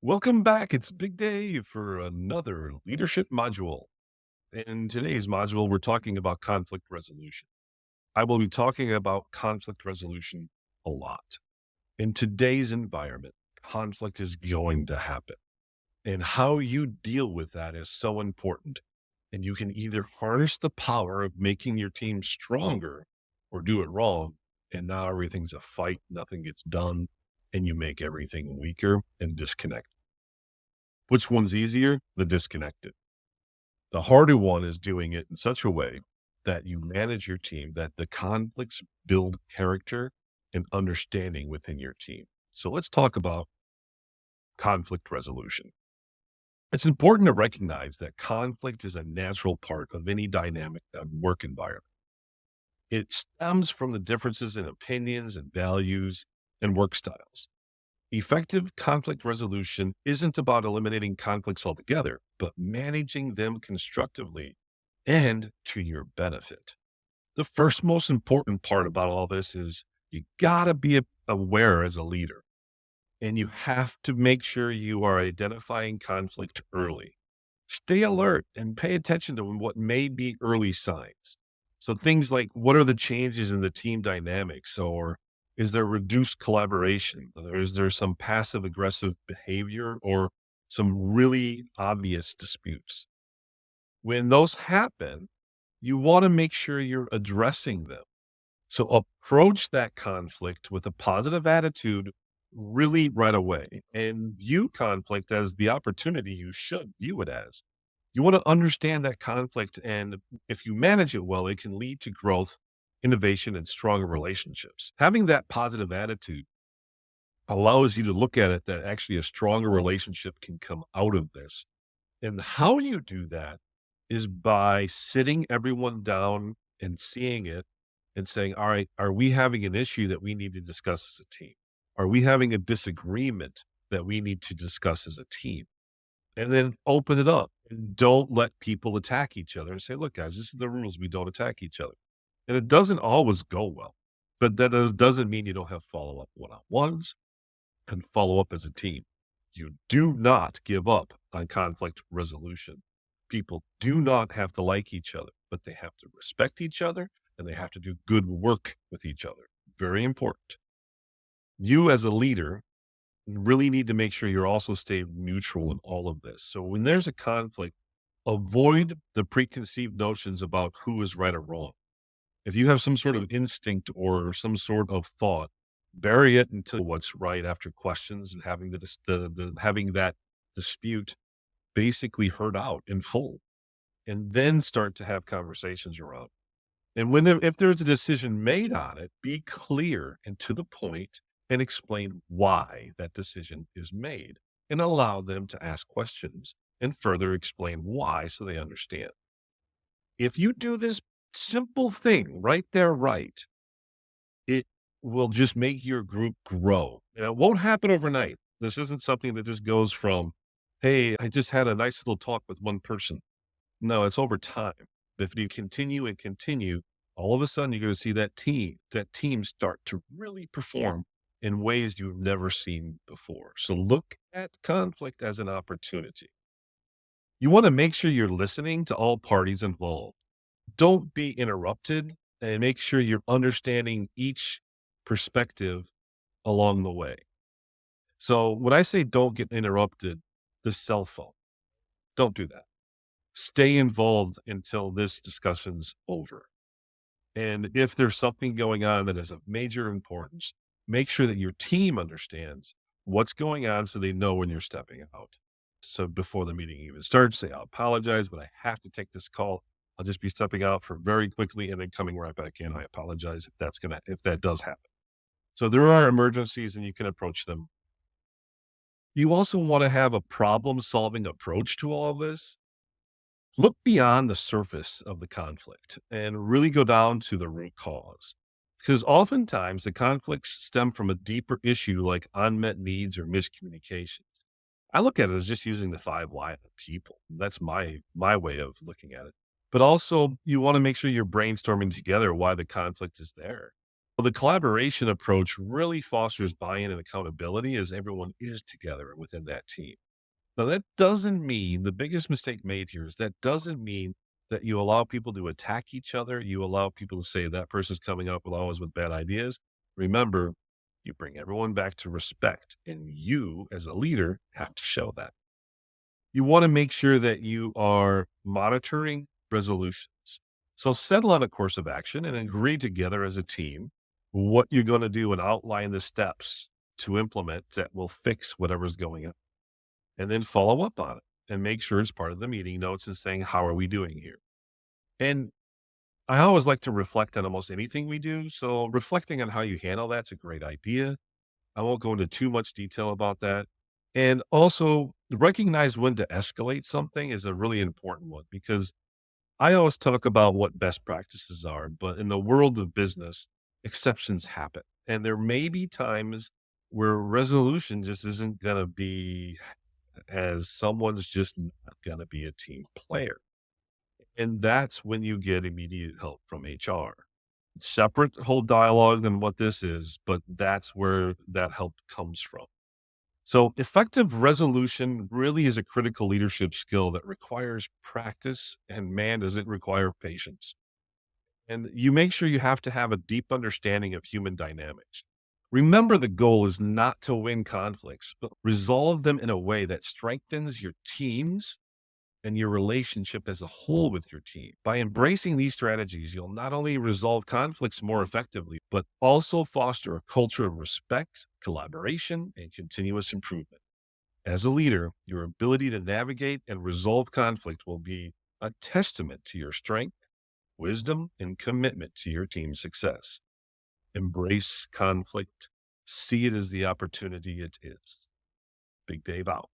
Welcome back. It's a big day for another leadership module. In today's module, we're talking about conflict resolution. I will be talking about conflict resolution a lot. In today's environment, conflict is going to happen. And how you deal with that is so important. And you can either harness the power of making your team stronger or do it wrong. And now everything's a fight, nothing gets done, and you make everything weaker and disconnected. Which one's easier? The disconnected. The harder one is doing it in such a way that you manage your team, that the conflicts build character and understanding within your team. So let's talk about conflict resolution. It's important to recognize that conflict is a natural part of any dynamic work environment. It stems from the differences in opinions and values and work styles. Effective conflict resolution isn't about eliminating conflicts altogether, but managing them constructively and to your benefit. The first most important part about all this is you got to be aware as a leader, and you have to make sure you are identifying conflict early. Stay alert and pay attention to what may be early signs. So things like, what are the changes in the team dynamics, or is there reduced collaboration? Or is there some passive aggressive behavior or some really obvious disputes? When those happen, you want to make sure you're addressing them. So approach that conflict with a positive attitude really right away and view conflict as the opportunity you should view it as. You want to understand that conflict. And if you manage it well, it can lead to growth, innovation, and stronger relationships. Having that positive attitude allows you to look at it that actually a stronger relationship can come out of this. And how you do that is by sitting everyone down and seeing it and saying, all right, are we having an issue that we need to discuss as a team? Are we having a disagreement that we need to discuss as a team? And then open it up and don't let people attack each other and say, look, guys, this is the rules. We don't attack each other. And it doesn't always go well, but doesn't mean you don't have follow up one on ones and follow up as a team. You do not give up on conflict resolution. People do not have to like each other, but they have to respect each other and they have to do good work with each other. Very important. You as a leader really need to make sure you're also staying neutral in all of this. So when there's a conflict, avoid the preconceived notions about who is right or wrong. If you have some sort of instinct or some sort of thought, bury it until what's right after questions and having having that dispute basically heard out in full, and then start to have conversations around. And if there's a decision made on it, be clear and to the point and explain why that decision is made and allow them to ask questions and further explain why so they understand. If you do this simple thing right there, right, it will just make your group grow. And it won't happen overnight. This isn't something that just goes from, hey, I just had a nice little talk with one person. No, it's over time. If you continue and continue, all of a sudden you're going to see that team start to really perform in ways you've never seen before. So look at conflict as an opportunity. You want to make sure you're listening to all parties involved. Don't be interrupted and make sure you're understanding each perspective along the way. So when I say don't get interrupted, the cell phone, don't do that. Stay involved until this discussion's over. And if there's something going on that is of major importance, make sure that your team understands what's going on so they know when you're stepping out. So before the meeting even starts, say, I'll apologize, but I have to take this call. I'll just be stepping out for very quickly and then coming right back in. I apologize if that does happen. So there are emergencies and you can approach them. You also want to have a problem solving approach to all of this. Look beyond the surface of the conflict and really go down to the root cause. Because oftentimes the conflicts stem from a deeper issue like unmet needs or miscommunications. I look at it as just using the 5 why of people. That's my way of looking at it. But also you want to make sure you're brainstorming together why the conflict is there. Well, the collaboration approach really fosters buy-in and accountability as everyone is together within that team. Now, that doesn't mean the biggest mistake made here is that doesn't mean that you allow people to attack each other. You allow people to say that person's coming up with always with bad ideas. Remember, you bring everyone back to respect, and you, as a leader, have to show that. You want to make sure that you are monitoring resolutions. So settle on a course of action and agree together as a team what you're going to do and outline the steps to implement that will fix whatever's going on. And then follow up on it and make sure it's part of the meeting notes and saying, how are we doing here? And I always like to reflect on almost anything we do. So reflecting on how you handle that's a great idea. I won't go into too much detail about that. And also recognize when to escalate something is a really important one because I always talk about what best practices are, but in the world of business, exceptions happen. And there may be times where resolution just isn't going to be as someone's just not going to be a team player. And that's when you get immediate help from HR. Separate whole dialogue than what this is, but that's where that help comes from. So, effective resolution really is a critical leadership skill that requires practice, and man, does it require patience. And you make sure you have to have a deep understanding of human dynamics. Remember, the goal is not to win conflicts, but resolve them in a way that strengthens your teams and your relationship as a whole with your team. By embracing these strategies, you'll not only resolve conflicts more effectively, but also foster a culture of respect, collaboration, and continuous improvement. As a leader, your ability to navigate and resolve conflict will be a testament to your strength, wisdom, and commitment to your team's success. Embrace conflict, see it as the opportunity it is. Big Dave out.